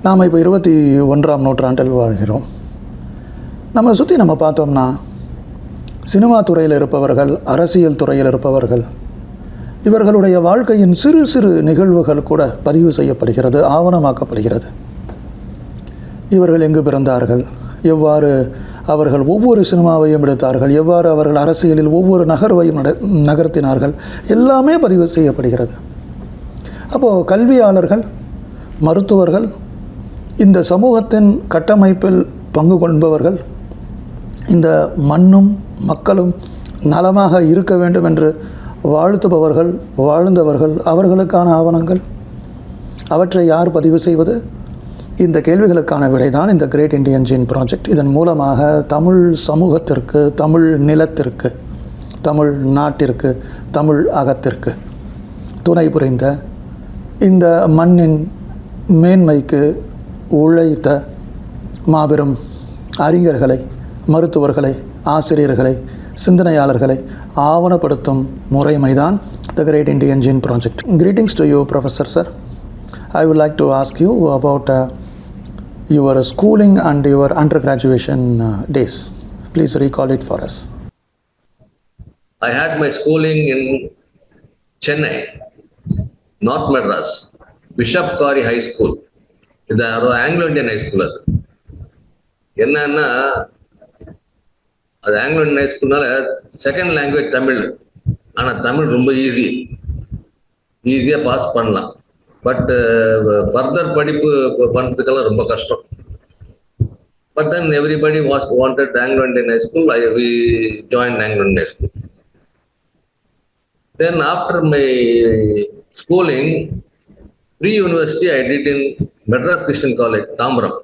நாம் இப்போ 21ஆம் நூற்றாண்டில் வாழ்கிறோம். நம்ம சுற்றி நம்ம பார்த்தோம்னா சினிமா துறையில் இருப்பவர்கள், அரசியல் துறையில் இருப்பவர்கள், இவர்களுடைய வாழ்க்கையின் சிறு சிறு நிகழ்வுகள் கூட பதிவு செய்யப்படுகிறது, ஆவணமாக்கப்படுகிறது. இவர்கள் எங்கு பிறந்தார்கள், எவ்வாறு அவர்கள் ஒவ்வொரு சினிமாவையும் எடுத்தார்கள், எவ்வாறு அவர்கள் அரசியலில் ஒவ்வொரு நகர்வையும் நகர்த்தினார்கள், எல்லாமே பதிவு செய்யப்படுகிறது. அப்போது கல்வியாளர்கள், மருத்துவர்கள், இந்த சமூகத்தின் கட்டமைப்பில் பங்கு கொள்பவர்கள், இந்த மண்ணும் மக்களும் நலமாக இருக்க வேண்டும் என்று வாழ்த்துபவர்கள், வாழ்ந்தவர்கள், அவர்களுக்கான ஆவணங்கள், அவற்றை யார் பதிவு செய்வது? இந்த கேள்விகளுக்கான விடைதான் இந்த கிரேட் இண்டியன் ஜீன் ப்ராஜெக்ட். இதன் மூலமாக தமிழ் சமூகத்திற்கு, தமிழ் நிலத்திற்கு, தமிழ் நாட்டிற்கு, தமிழ் அகத்திற்கு துணை புரிந்த, இந்த மண்ணின் மேன்மைக்கு உழைத்த மாபெரும் அறிஞர்களை, மருத்துவர்களை, ஆசிரியர்களை, சிந்தனையாளர்களை ஆவணப்படுத்தும் முறைமைதான் the great Indian gene project. Greetings to you, Professor Sir. I would like to ask you about your schooling and your undergraduation days. Please recall it for us. I had my schooling in Chennai, North Madras, Bishop Kari High School. இது Anglo Indian high school. அது என்னன்னா, அது Anglo Indian high ஸ்கூல்னால second language Tamil. ஆனால் தமிழ் ரொம்ப ஈஸியாக pass பண்ணலாம். But further படிப்பு பண்ணுறதுக்கெல்லாம் ரொம்ப கஷ்டம். But then everybody wanted Anglo Indian high school. we joined Anglo Indian high school. Then after my schooling, pre-university I did in Madras Christian College, Tambaram.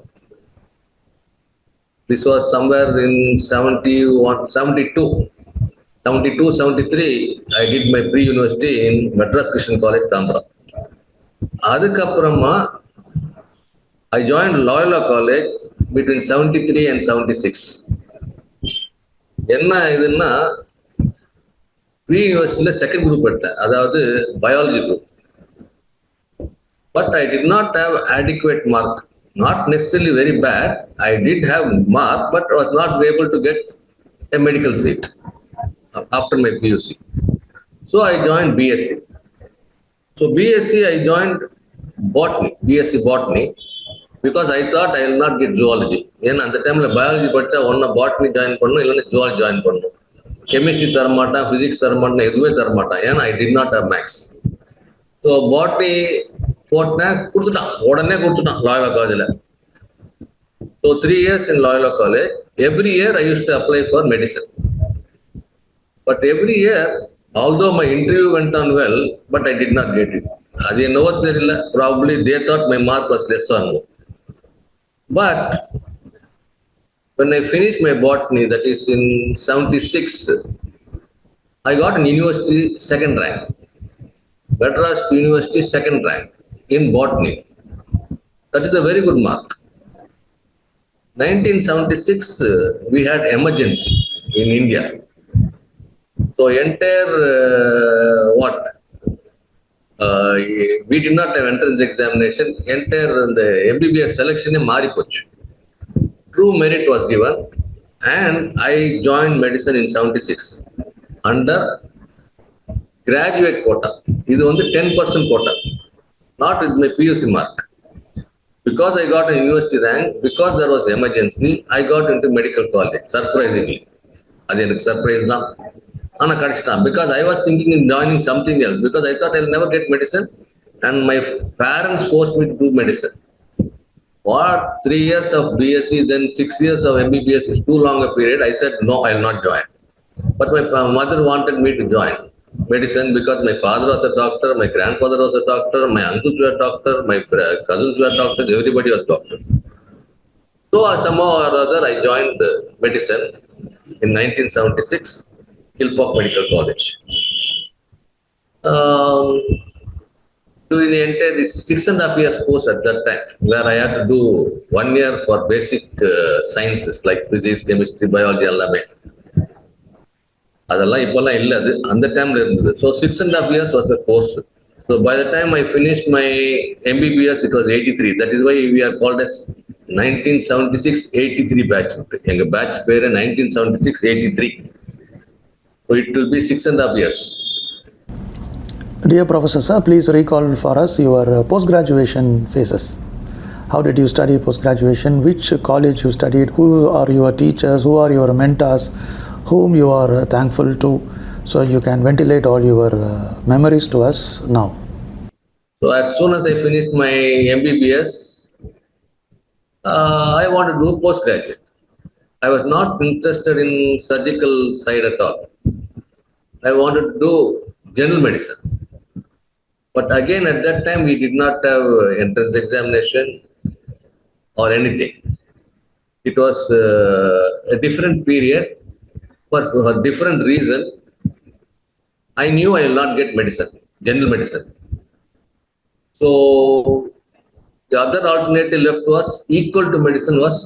This was somewhere in 72, 73. I did my pre-university in Madras Christian College, Tambaram. Adukapurama, I joined Loyola College between 73 and 76. என்ன இதுன்னா, pre-university second group எடுத்தேன், அதாவது biology group. But I did not have adequate mark. Not necessarily very bad. I did have mark, but was not able to get a medical seat after my PUC. So I joined BSc. So BSc I joined botany, BSc botany, because I thought I will not get zoology. And at the time biology படிச்சா ஒண்ணா botany join பண்ணனும், இல்லனா zoology join பண்ணனும். Chemistry தர மாட்டான், physics தர மாட்டான், எதுவுமே தர மாட்டான். ஏன்னா I did not have maths. So botany போட்டேன், உடனே கொடுத்துட்டான் Loyola College. So 3 years in Loyola College. Every year I used to apply for medicine. But every year, although my interview went on well, but I did not get it. அது என்னவோ தெரியல, probably they thought my mark was less or more. But when I finished my botany, that is in 76, I got an university second rank. Madras University second rank in botany. That is a very good mark. 1976, we had emergency in India. So entire we did not have entrance examination. Entire the MBBS selection மாறி போச்சு. True merit was given, and I joined medicine in 76 under graduate quota. இது வந்து 10% quota. Not with my PUC mark. Because I got an university rank, because there was emergency, I got into medical college, surprisingly. அது எனக்கு surprise தான். ஆனால் கிடைச்சிட்டான். Because I was thinking in joining something else, because I thought I'll never get medicine, and my parents forced me to do medicine. What? 3 years of BSc, then 6 years of MBBS is too long a period. I said, no, I'll not join. But my mother wanted me to join medicine because my father was a doctor, my grandfather was a doctor, my uncles were doctor, my cousins were doctors, everybody was doctor. So somehow or other I joined medicine in 1976, Kilpauk Medical College. During the entire 6.5 years course at that time, where I had to do 1 year for basic sciences like physics, chemistry, biology, எல்லாமே. அதெல்லாம் இப்பெல்லாம் இல்லை, அது அந்த டைம்ல இருந்தது. So 6.5 years was a course. So by the time I finished my MBBS, it was 83. That is why we are called as 1976-83 batch. எங்க batch பேரு 1976-83. So it will be 6.5 years. Dear Professor Sir, please recall for us your post-graduation phases. How did you study post-graduation? Which college you studied? Who are your teachers? Who are your mentors? Whom you are thankful to? So you can ventilate all your memories to us now. So as soon as I finished my MBBS, I wanted to do postgraduate. I was not interested in surgical side at all. I wanted to do general medicine. But again, at that time, we did not have entrance examination or anything. It was a different period, but for a different reason. I knew I will not get medicine, general medicine. So the other alternative left was equal to medicine was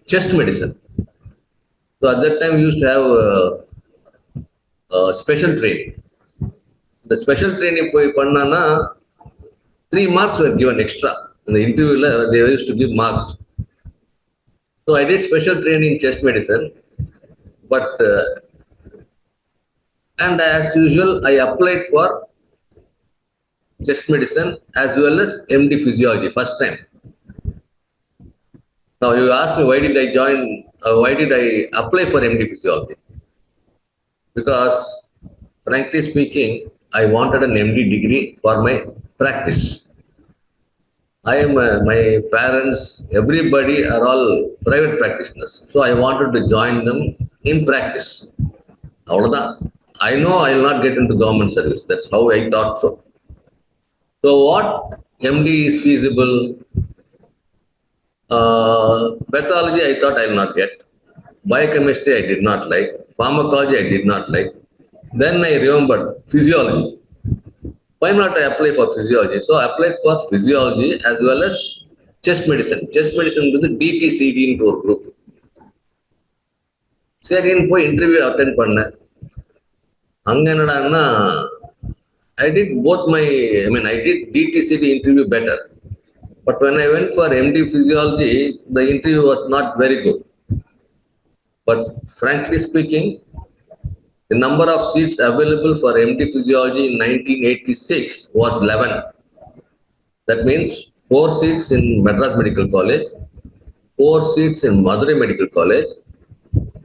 chest medicine. So at that time, we used to have special training. The special training போய் பண்ணானா 3 marks were given extra. In the interview, they used to give marks. So I did special training in chest medicine, but and as usual, I applied for chest medicine as well as MD Physiology first time. Now you ask me why did I apply for MD Physiology? Because frankly speaking, I wanted an MD degree for my practice. My parents, everybody are all private practitioners. So I wanted to join them in practice. I know I will not get into government service. That's how I thought so. So what MD is feasible? Pathology I thought I will not get. Biochemistry I did not like. Pharmacology I did not like. Then I remembered physiology. Why not I apply for physiology? So I applied for physiology as well as chest medicine. Chest medicine with the DTCD into a group. சரின்னு போய் interview attend பண்ணேன். அங்கே என்னடான்னா I did I did DTCD interview better. But when I went for MD Physiology, the interview was not very good. But frankly speaking, the number of seats available for MD Physiology in 1986 was 11. That means 4 seats in Madras Medical College, 4 seats in Madurai Medical College,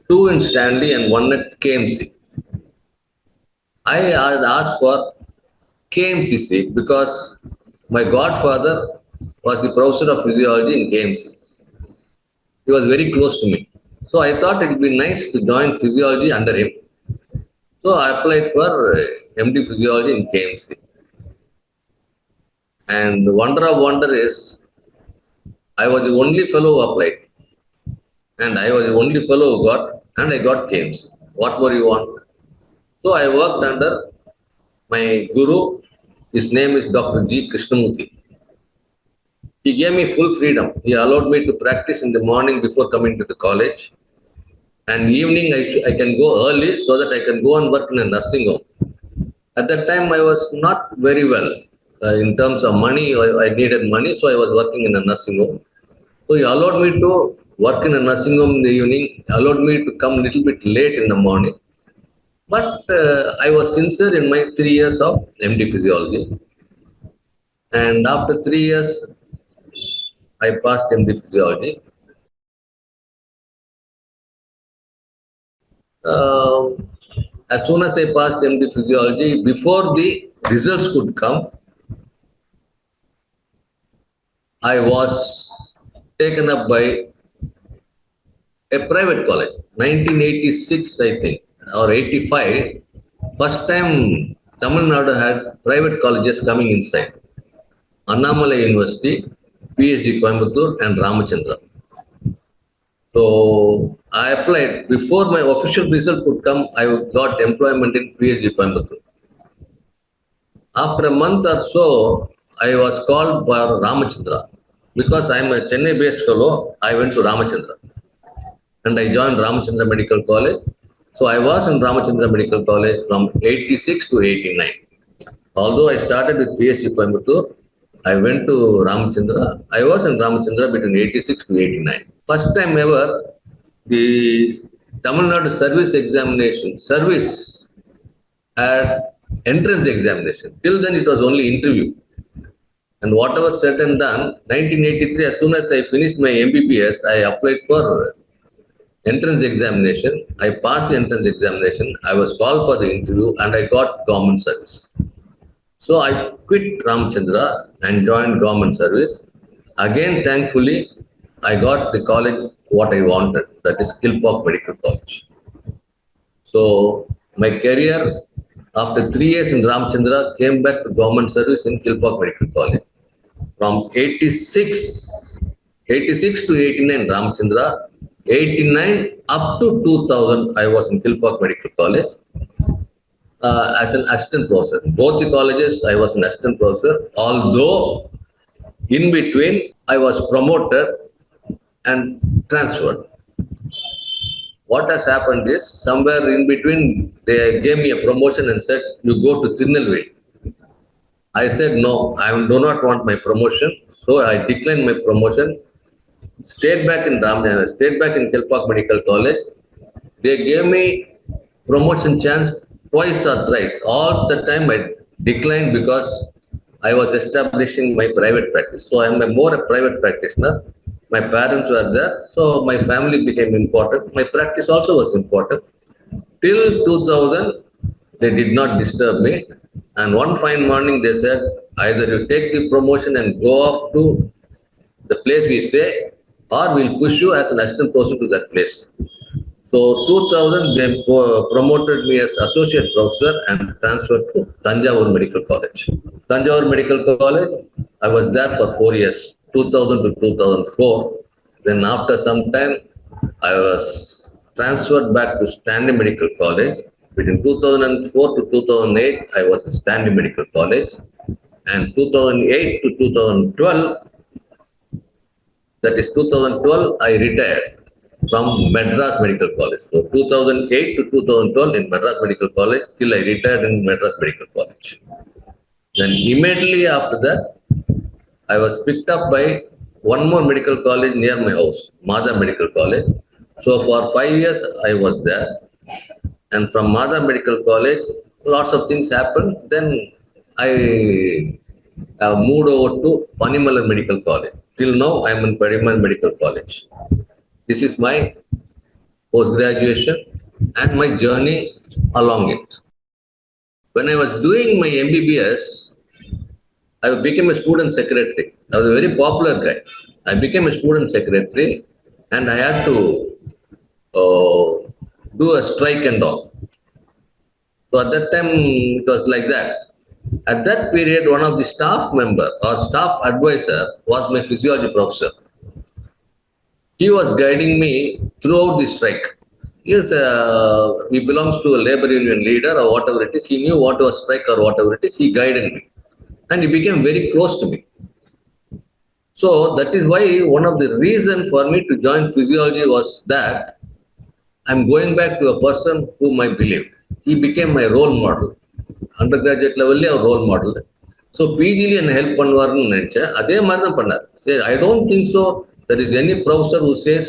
2 in Stanley and 1 at KMC. I had asked for KMC seat because my godfather was the professor of physiology in KMC. He was very close to me. So I thought it would be nice to join physiology under him. So I applied for MD Physiology in KMC. And the wonder of wonder is, I was the only fellow who applied. And I was the only fellow who got, and I got KMC. What more you want? So I worked under my guru. His name is Dr. G. Krishnamurthy. He gave me full freedom. He allowed me to practice in the morning before coming to the college. And evening I can go early so that I can go and work in a nursing home. At that time I was not very well in terms of money. I needed money, so I was working in a nursing home. So he allowed me to work in a nursing home in the evening, allowed me to come a little bit late in the morning. But I was sincere in my 3 years of MD Physiology. And after 3 years, I passed MD Physiology. As soon as I passed MD Physiology, before the results could come, I was taken up by a private college. 1986, I think, or 85. First time Tamil Nadu had private colleges coming inside. Annamalai University, PhD Coimbatore and Ramachandra. So I applied. Before my official result could come, I got employment in PhD Coimbatore. After a month or so, I was called for Ramachandra. Because I am a Chennai-based fellow, I went to Ramachandra. And I joined Ramachandra Medical College. So I was in Ramachandra Medical College from 86 to 89. Although I started with PhD Coimbatore, I went to Ramachandra. I was in Ramachandra between 86 to 89. First time ever, the Tamil Nadu service examination, service had entrance examination. Till then it was only interview. And whatever said and done, 1983, as soon as I finished my MBBS, I applied for entrance examination. I passed the entrance examination. I was called for the interview and I got government service. So I quit Ramachandra and joined government service. Again, thankfully, I got the college what I wanted, that is Kilpauk Medical College. So my career after 3 years in Ramachandra came back to government service in Kilpauk Medical College. From 86 to 89 Ramachandra, 89 up to 2000 I was in Kilpauk Medical College. As an assistant professor. Both the colleges, I was an assistant professor, although in between I was promoted and transferred. What has happened is, somewhere in between, they gave me a promotion and said, you go to Tirunelveli. I said, no, I do not want my promotion. So I declined my promotion, stayed back in Kilpauk Medical College. They gave me promotion chance twice or thrice. All the time I declined because I was establishing my private practice. So I am more a private practitioner. My parents were there, so my family became important. My practice also was important. Till 2000, they did not disturb me. And one fine morning they said, either you take the promotion and go off to the place we say, or we'll push you as an assistant professor to that place. So 2000, they promoted me as associate professor and transferred to Tanjavur Medical College. Tanjavur Medical College, I was there for 4 years, 2000 to 2004. Then after some time, I was transferred back to Stanley Medical College. Between 2004 to 2008, I was in Stanley Medical College. And 2008 to 2012, that is 2012, I retired from Madras Medical College. So 2008 to 2012 in Madras Medical College till I retired in Madras Medical College. Then immediately after that, I was picked up by one more medical college near my house, Madha Medical College. So for 5 years I was there. And from Madha Medical College, lots of things happened. Then I moved over to Panimalar Medical College. Till now I am in Panimalar Medical College. This is my post-graduation and my journey along it. When I was doing my MBBS, I became a student secretary. I was a very popular guy. I became a student secretary and I had to do a strike and all. So at that time, it was like that. At that period, one of the staff member or staff advisor was my physiology professor. He was guiding me throughout the strike. He belongs to a labor union leader or whatever it is. He knew what was strike or whatever it is. He guided me. And he became very close to me. So that is why one of the reasons for me to join physiology was that I'm going back to a person whom I believed. He became my role model. Undergraduate level a role model. So PG and help பண்ணுவார்னு நினைச்சேன். அதே மாதிரி தான் பண்ணார். Say, I don't think so there is any professor who says,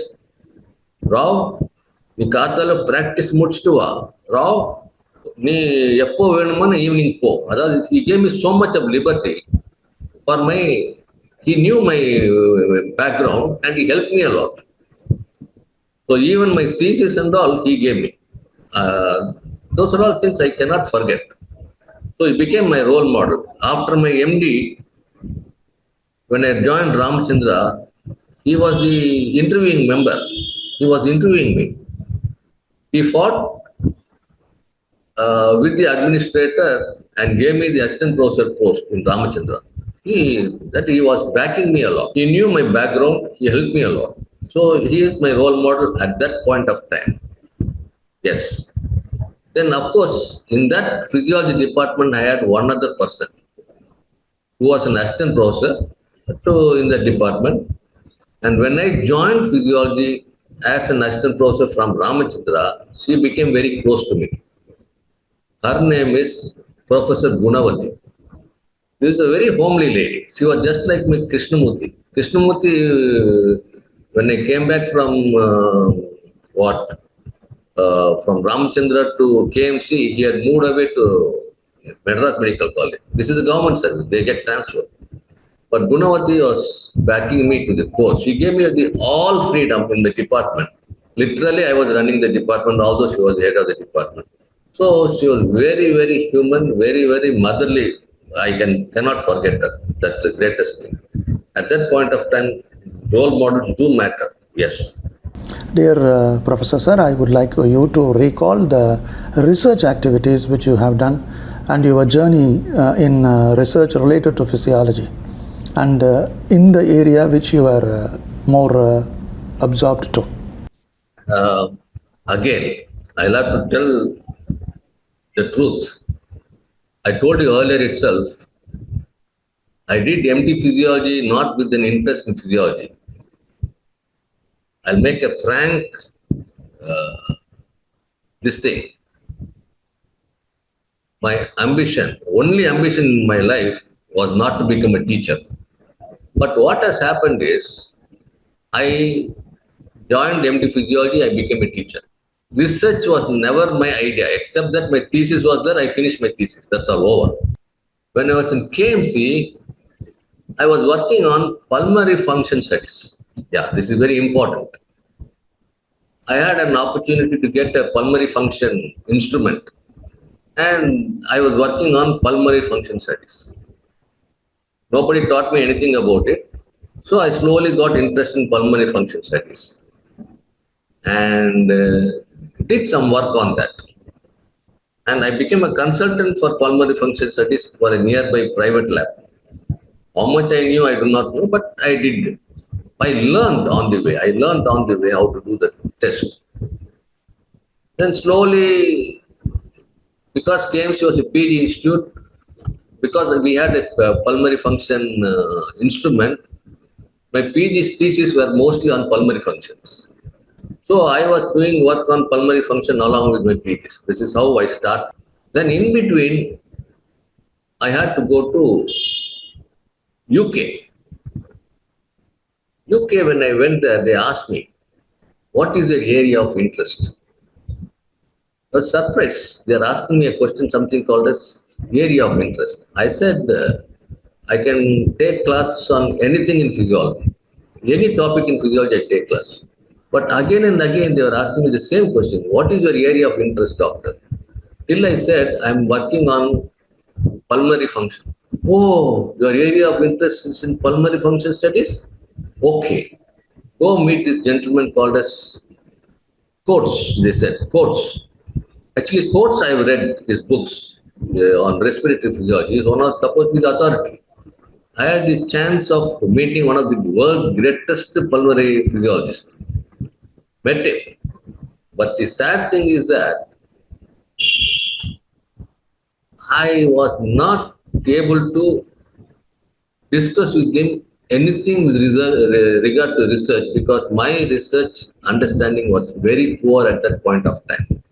Rao, நீ காத்தால practice முடிச்சுட்டு வா. Rao, நீ எப்போ வேணுமான evening போ. அதாவது he gave me so much of liberty for my, he knew my background and he helped me a lot. So even my thesis and all he gave me. Those are all things I cannot forget. So he became my role model. After my MD, when I joined Ramachandra, he was the interviewing member. He was interviewing me. He fought with the administrator and gave me the assistant professor post in Ramachandra. He was backing me a lot. He knew my background. He helped me a lot. So he is my role model at that point of time. Yes. Then of course, in that physiology department, I had one other person who was an assistant professor in the department. And when I joined physiology as an assistant professor from Ramachandra, she became very close to me. Her name is Professor Gunavati. She was a very homely lady. She was just like my Krishnamurti. Krishnamurti, when I came back from from Ramchandra to KMC, he had moved away to Madras Medical College. This is a government service. They get transferred. But Gunavati was backing me to the course. She gave me the all freedom in the department. Literally, I was running the department, although she was the head of the department. So she was very, very human, very, very motherly. I cannot forget that. That's the greatest thing. At that point of time, role models do matter. Yes. Dear Professor Sir, I would like you to recall the research activities which you have done and your journey in research related to physiology and in the area which you are more absorbed to. Again, I'll have to tell the truth. I told you earlier itself, I did MD Physiology not with an interest in physiology. I'll make a frank this thing. My ambition, only ambition in my life was not to become a teacher. But what has happened is, I joined MD Physiology, I became a teacher. Research was never my idea, except that my thesis was there, I finished my thesis, that's all over. When I was in KMC, I was working on pulmonary function studies. Yeah, this is very important. I had an opportunity to get a pulmonary function instrument, and I was working on pulmonary function studies. Nobody taught me anything about it, so I slowly got interested in pulmonary function studies and did some work on that. And I became a consultant for pulmonary function studies for a nearby private lab. How much I knew, I do not know, but I did. I learned on the way. I learned on the way how to do the test. Then slowly, because KMC was a PG institute, because we had a pulmonary function instrument, my PG thesis were mostly on pulmonary functions. So I was doing work on pulmonary function along with my PGs. This is how I started. Then in between, I had to go to UK. UK, when I went there, they asked me, what is your area of interest? I was surprised. They are asking me a question, something called as area of interest. I said, I can take class on anything in physiology. Any topic in physiology, I take class. But again and again, they were asking me the same question. What is your area of interest, doctor? Till I said, I'm working on pulmonary function. Oh, your area of interest is in pulmonary function studies? Okay. Go meet this gentleman called as Coates, they said. Coates. Actually, Coates, I've read his books on respiratory physiology. He's one of supposed to be the authority. I had the chance of meeting one of the world's greatest pulmonary physiologists. Met him. But the sad thing is that I was not able to discuss with him anything with regard to research because my research understanding was very poor at that point of time.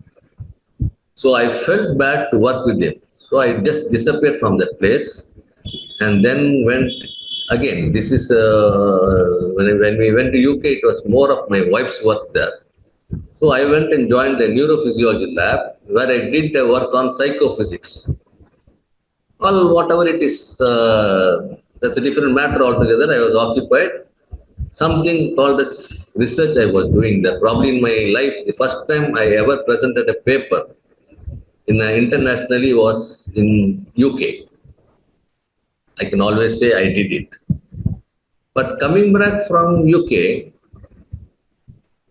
So I felt bad to work with him. So I just disappeared from that place and then went again. This is when we went to UK, it was more of my wife's work there. So I went and joined the neurophysiology lab where I did work on psychophysics. Well, whatever it is, that's a different matter altogether. I was occupied. Something called as research I was doing there. Probably in my life, the first time I ever presented a paper internationally was in UK. I can always say I did it. But coming back from UK,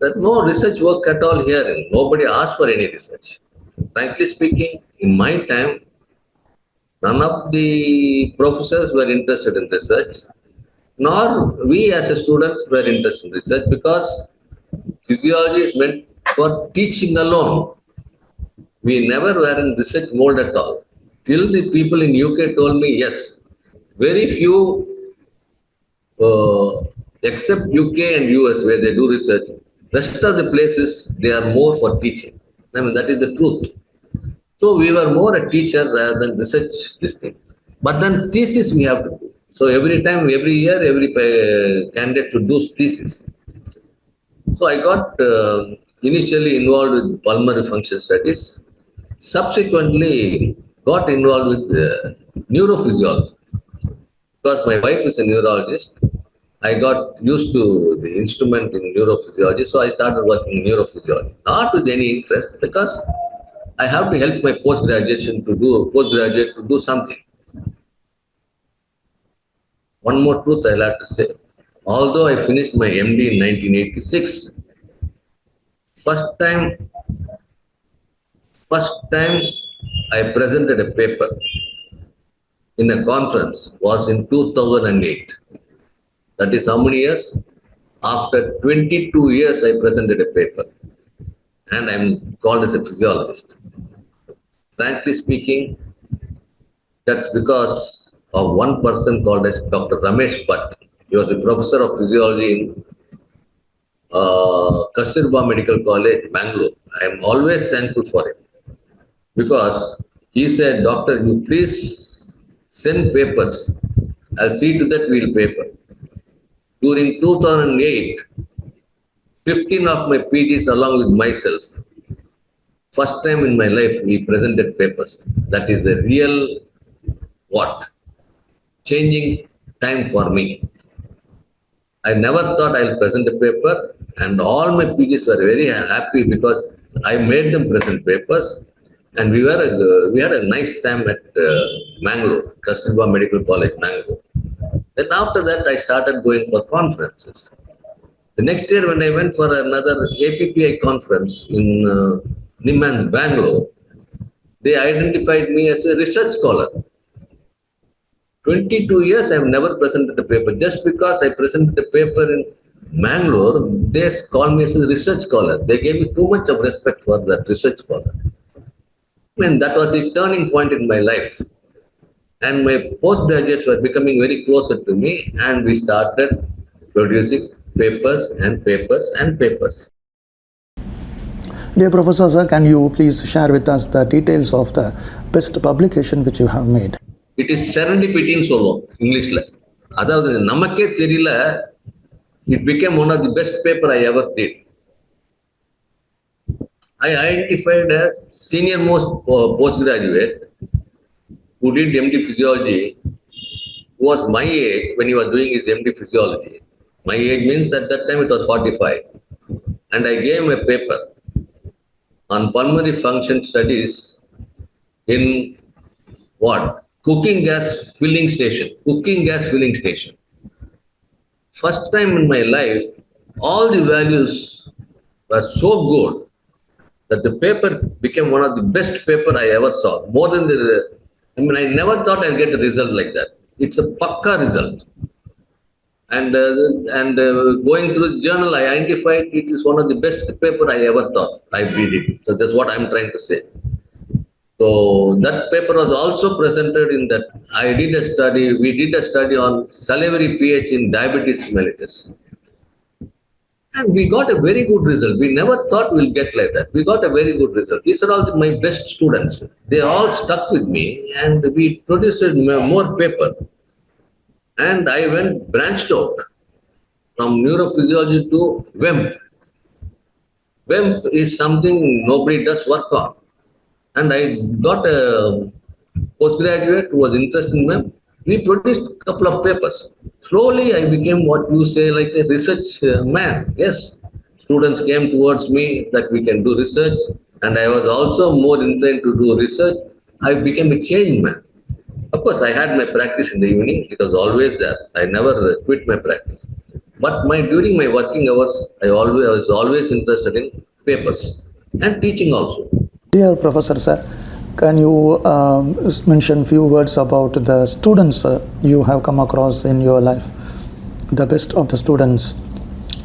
there's no research work at all here. Nobody asked for any research. Frankly speaking, in my time, none of the professors were interested in research, nor we as a student were interested in research because physiology is meant for teaching alone. We never were in research mode at all. Till the people in UK told me, yes, very few, except UK and US where they do research, rest of the places, they are more for teaching. I mean, that is the truth. So we were more a teacher rather than research this thing. But then thesis we have to do. So every time, every year, every candidate should do thesis. So I got initially involved with pulmonary function studies. Subsequently, got involved with neurophysiology because my wife is a neurologist. I got used to the instrument in neurophysiology, so I started working in neurophysiology. Not with any interest, because I have to help my postgraduate to do something. One more truth I'll have to say. Although I finished my MD in 1986, first time I presented a paper in a conference was in 2008. That is how many years? After 22 years, I presented a paper, and I'm called as a physiologist. Frankly speaking, that's because of one person called as Dr. Ramesh Bhatt. He was a professor of physiology in Kasturba Medical College, Bangalore. I am always thankful for him because he said, "Doctor, you please send papers. I'll see to that we'll paper." During 2008, 15 of my PGs along with myself, first time in my life we presented papers. That is a real what? Changing time for me. I never thought I'll present a paper, and all my PGs were very happy because I made them present papers, and we had a nice time at Mangalore, Kasturba Medical College, Mangalore. Then after that, I started going for conferences. The next year, when I went for another APPI conference in Nimmans, Bangalore, they identified me as a research scholar. 22 years, I have never presented a paper. Just because I presented a paper in Mangalore, they called me as a research scholar. They gave me too much of respect for that research scholar. That was a turning point in my life. And my postgraduates were becoming very closer to me, and we started producing papers and papers and papers. Dear Professor, sir, can you please share with us the details of the best publication which you have made? It is serendipity in solo, English. அதாவது நமக்கே தெரியல, it became one of the best paper I ever did. I identified a senior most postgraduate who did MD Physiology, who was my age when he was doing his MD Physiology. My age means at that time it was 45. And I gave him a paper on pulmonary function studies in what? Cooking gas filling station. First time in my life, all the values were so good that the paper became one of the best paper I ever saw. More than I never thought I'd get a result like that. It's a pakka result. And going through the journal, I identified it is one of the best paper I ever thought I read it. So that's what I'm trying to say. So that paper was also presented in that. We did a study on salivary pH in diabetes mellitus. And we got a very good result. We never thought we'll get like that. We got a very good result. These are all my best students. They all stuck with me, and we produced more paper. And I branched out from neurophysiology to WEMP. WEMP is something nobody does work on. And I got a postgraduate who was interested in WEMP. We produced a couple of papers. Slowly, I became what you say like a research man. Yes, students came towards me that we can do research, and I was also more inclined to do research. I became a changing man. Of course, I had my practice in the evening. It was always there. I never quit my practice. But during my working hours, I was always interested in papers and teaching also. Dear Professor, sir, can you mention few words about the students you have come across in your life? The best of the students.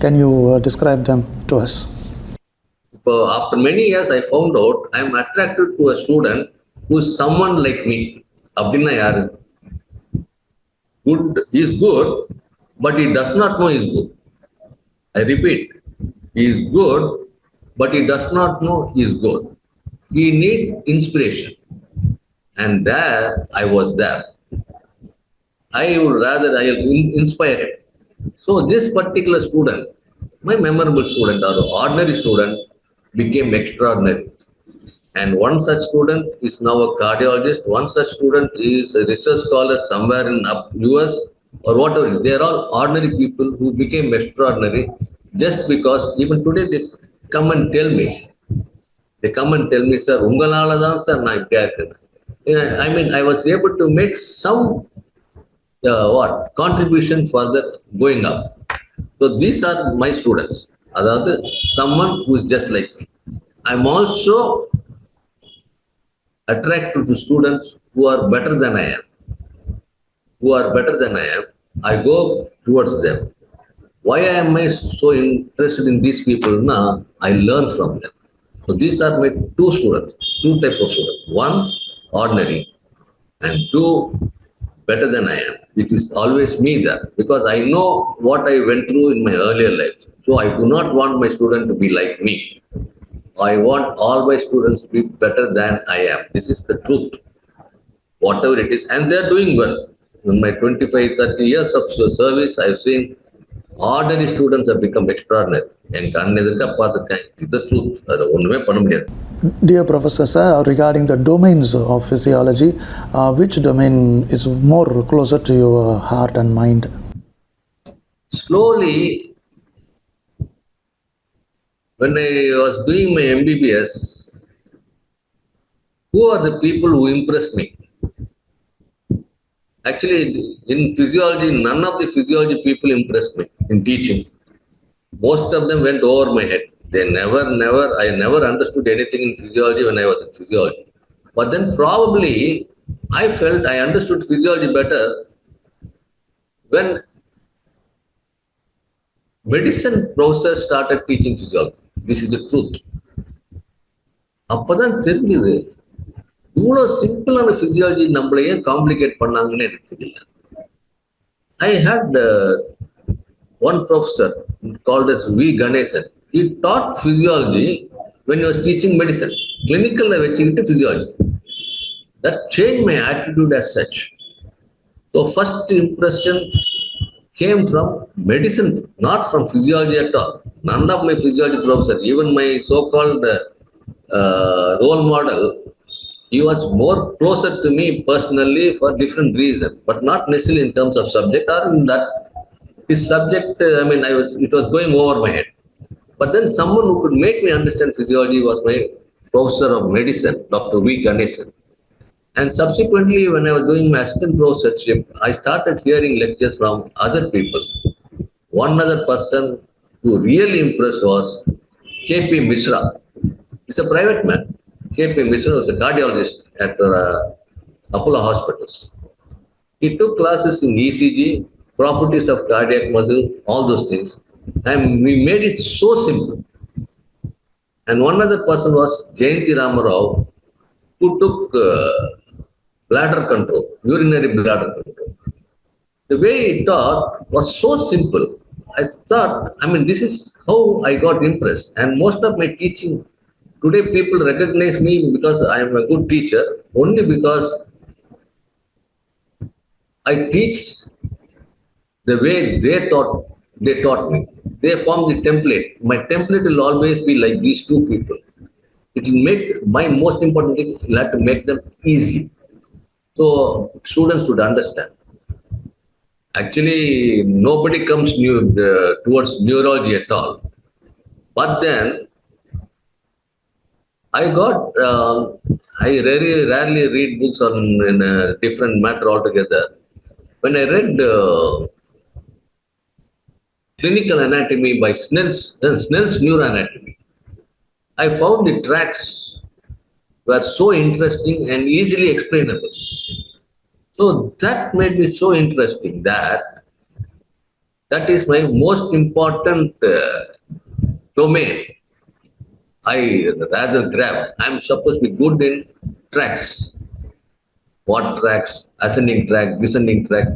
Can you describe them to us? After many years, I found out I am attracted to a student who is someone like me. Abdinna yaru. Good, he is good, but he does not know he is good. I repeat, he is good, but he does not know he is good. He needs inspiration. And there, I was there. I will inspire him. So this particular student, my memorable student or ordinary student, became extraordinary. And one such student is now a cardiologist. One such student is a research scholar somewhere in US or whatever. They are all ordinary people who became extraordinary just because even today they come and tell me, sir, ungalala dhaan sir na ipdi irukku. I mean, I was able to make some contribution for the going up. So these are my students. That is someone who is just like me. I'm also attracted to students who are better than I am. I go towards them. Why am I so interested in these people now? I learn from them. So these are my two types of students. One, ordinary, and two, better than I am. It is always me there because I know what I went through in my earlier life. So I do not want my student to be like me. I want all my students to be better than I am. This is the truth. Whatever it is. And they are doing well. In my 25, 30 years of service, I've seen ordinary students have become extraordinary. And it's the truth. Dear Professor Sir, regarding the domains of physiology, which domain is more closer to your heart and mind? Slowly, when I was doing my MBBS, who are the people who impressed me? Actually, in physiology, none of the physiology people impressed me in teaching. Most of them went over my head. I never understood anything in physiology when I was in physiology. But then probably I felt I understood physiology better when medicine professors started teaching physiology. This is the truth. அப்பதான் தெரிஞ்சது இவ்வளோ சிம்பிளான physiology நம்மளை ஏன் complicate பண்ணாங்கன்னு எனக்கு தெரியல. I had one professor called as V. Ganesan. He taught physiology when he was teaching medicine. Clinical physiology. That changed my attitude as such. So first impression came from medicine, not from physiology at all. None of my physiology professors, even my so-called role model, he was more closer to me personally for different reasons, but not necessarily in terms of subject or in that his subject. It was going over my head. But then someone who could make me understand physiology was my professor of medicine, Dr. V. Ganesan. And subsequently, when I was doing my assistant professorship, I started hearing lectures from other people. One other person who really impressed was K.P. Mishra. He's a private man. K.P. Mishra was a cardiologist at Apollo Hospitals. He took classes in ECG, properties of cardiac muscle, all those things. And we made it so simple. And one other person was Jayanti Ramarao, who took bladder control, urinary bladder control. The way he taught was so simple. I thought, this is how I got impressed. And most of my teaching, today people recognize me because I am a good teacher, only because I teach the way they taught me. They form the template. My template will always be like these two people. It will make my most important thing, you have to make them easy. So students should understand. Actually, nobody comes towards neurology at all. But then, I very rarely read books in a different matter altogether. When I read clinical anatomy by Snell's neuroanatomy, I found the tracks were so interesting and easily explainable. So that made me so interesting that is my most important domain. I rather grab. I'm supposed to be good in tracks. What tracks? Ascending track, descending track,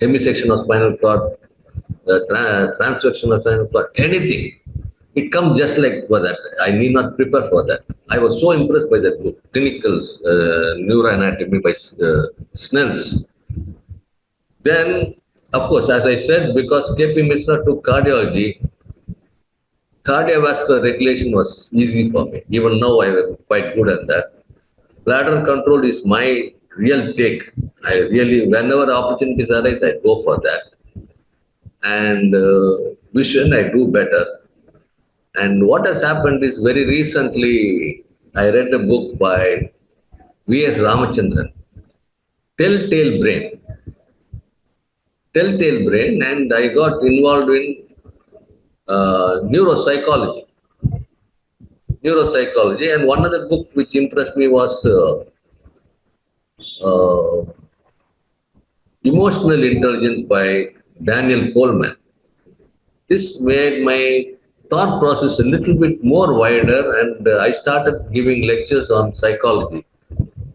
hemisection of spinal cord, transvection of spinal cord, anything. It comes just like for that. I need not prepare for that. I was so impressed by that book, Clinical Neuroanatomy by Snell's. Then, of course, as I said, because KP Mishra took cardiology, cardiovascular regulation was easy for me. Even now, I am quite good at that. Bladder control is my real take. I really, whenever opportunities arise, I go for that. And vision, I do better. And what has happened is very recently, I read a book by V.S. Ramachandran, Telltale Brain. Telltale Brain, and I got involved in neuropsychology. Neuropsychology, and one other book which impressed me was uh, Emotional Intelligence by Daniel Coleman. This made my thought process a little bit more wider, and I started giving lectures on psychology,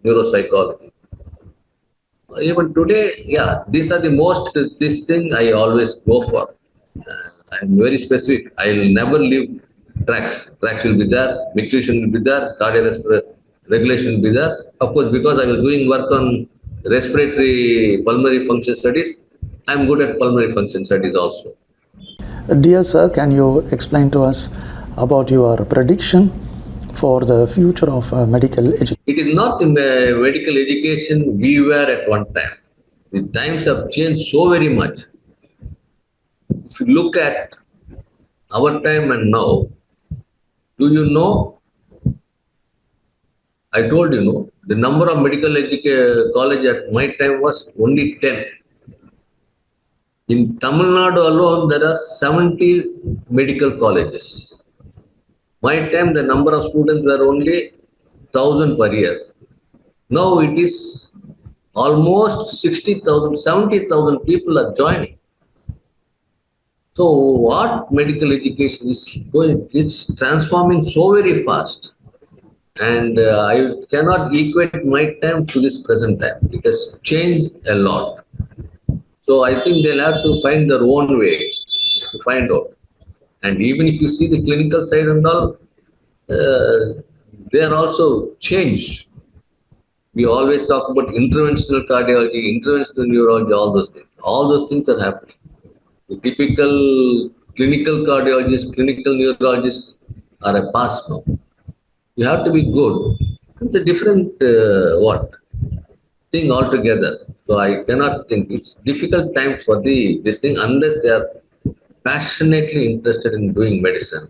neuropsychology. Even today, yeah, these are the most, this thing I always go for. I'm very specific. I'll never leave tracks. Tracks will be there, nutrition will be there, cardiovascular regulation will be there. Of course, because I was doing work on respiratory pulmonary function studies, I'm good at pulmonary function studies also. Dear sir, can you explain to us about your prediction for the future of medical education? It is not the medical education we were at one time. The times have changed so very much. If you look at our time and now, do you know, I told you, no, the number of medical college at my time was only 10. In Tamil Nadu alone, there are 70 medical colleges. My time, the number of students were only 1,000 per year. Now it is almost 60,000, 70,000 people are joining. So what medical education is going, it's transforming so very fast. And I cannot equate my time to this present time. It has changed a lot. So I think they'll have to find their own way to find out. And even if you see the clinical side and all, they are also changed. We always talk about interventional cardiology, interventional neurology, all those things. All those things are happening. The typical clinical cardiologists, clinical neurologists are a past now. You have to be good. It's a different thing altogether. So I cannot think. It's difficult times for this thing unless they are passionately interested in doing medicine.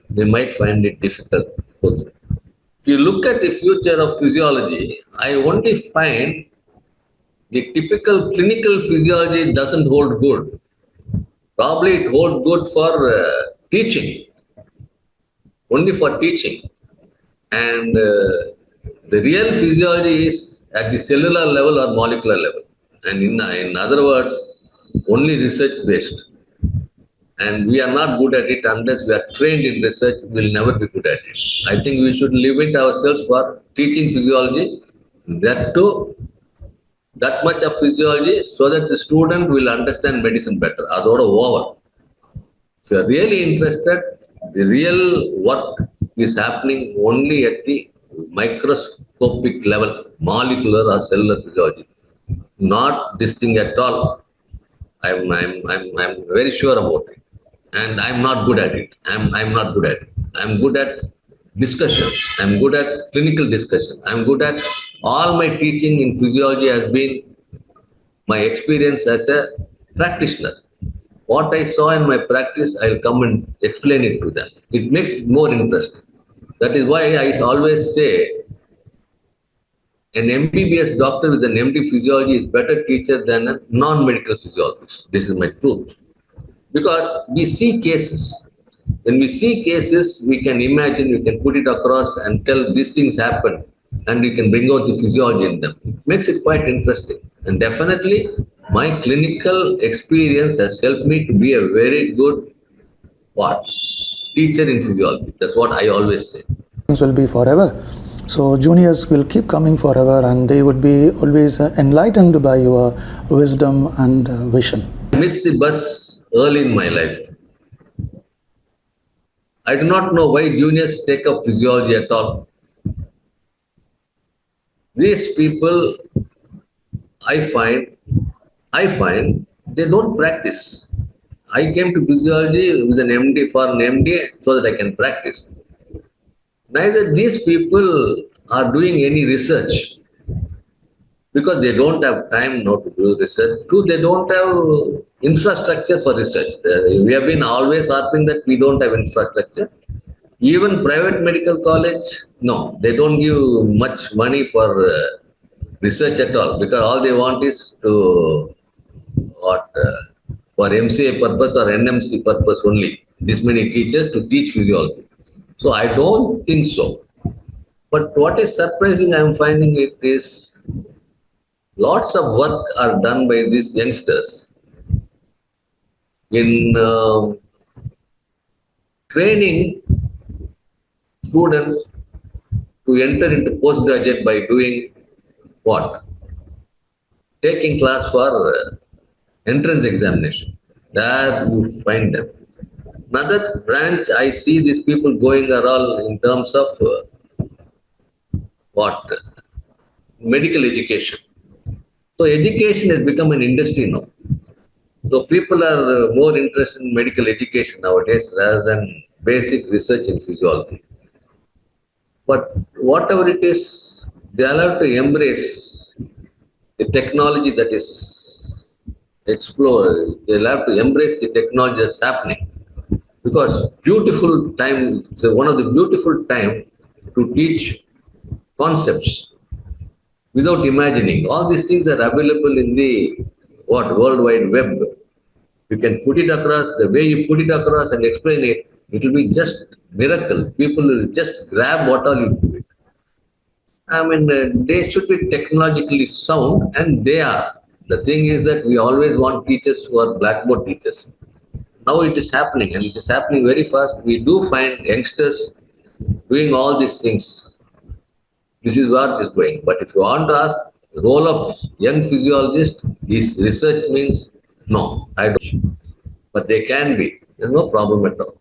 They might find it difficult to go through. If you look at the future of physiology, I only find the typical clinical physiology doesn't hold good. Probably it holds good for teaching, only for teaching. And the real physiology is at the cellular level or molecular level. And in other words, only research based. And we are not good at it unless we are trained in research, we will never be good at it. I think we should limit ourselves for teaching physiology, that too, that much of physiology, so that the student will understand medicine better. Adoda over. If you are really interested, the real work is happening only at the microscopic level, molecular or cellular physiology. Not this thing at all. I'm very sure about it. And I'm not good at it. I'm not good at it. I'm good at discussion. I'm good at clinical discussion. I'm good at all my teaching in physiology has been my experience as a practitioner. What I saw in my practice, I'll come and explain it to them. It makes it more interesting. That is why I always say an MBBS doctor with an MD physiology is better teacher than a non-medical physiologist. This is my truth. Because we see cases. When we see cases, we can imagine, we can put it across and tell these things happen, and we can bring out the physiology in them. It makes it quite interesting. And definitely, my clinical experience has helped me to be a very good teacher in physiology. That's what I always say. Things will be forever. So juniors will keep coming forever, and they would be always enlightened by your wisdom and vision. I missed the bus early in my life. I do not know why juniors take up physiology at all. These people, I find, I find they don't practice. I came to physiology with an MD for an MD so that I can practice. Neither these people are doing any research because they don't have time now to do research. Two, they don't have infrastructure for research. We have been always arguing that we don't have infrastructure. Even private medical college, no, they don't give much money for research at all because all they want is to for MCA purpose or NMC purpose only. This many teachers to teach physiology. So I don't think so. But what is surprising, I am finding it is lots of work are done by these youngsters in training students to enter into postgraduate by doing what? Taking class for entrance examination. There you find them. Another branch, I see these people going around in terms of what? Medical education. So education has become an industry now. So people are more interested in medical education nowadays rather than basic research in physiology. But whatever it is, they allow to embrace the technology that is explored. They have to embrace the technology that's happening. Because beautiful time, it's one of the beautiful time to teach concepts without imagining. All these things are available in the World Wide Web. You can put it across, the way you put it across and explain it, it will be just miracle. People will just grab what all you do it. I mean, they should be technologically sound, and they are. The thing is that we always want teachers who are blackboard teachers. Now it is happening, and it is happening very fast. We do find youngsters doing all these things. This is what is going. But if you want to ask the role of young physiologist, is research means no, I don't. But they can be. There's no problem at all.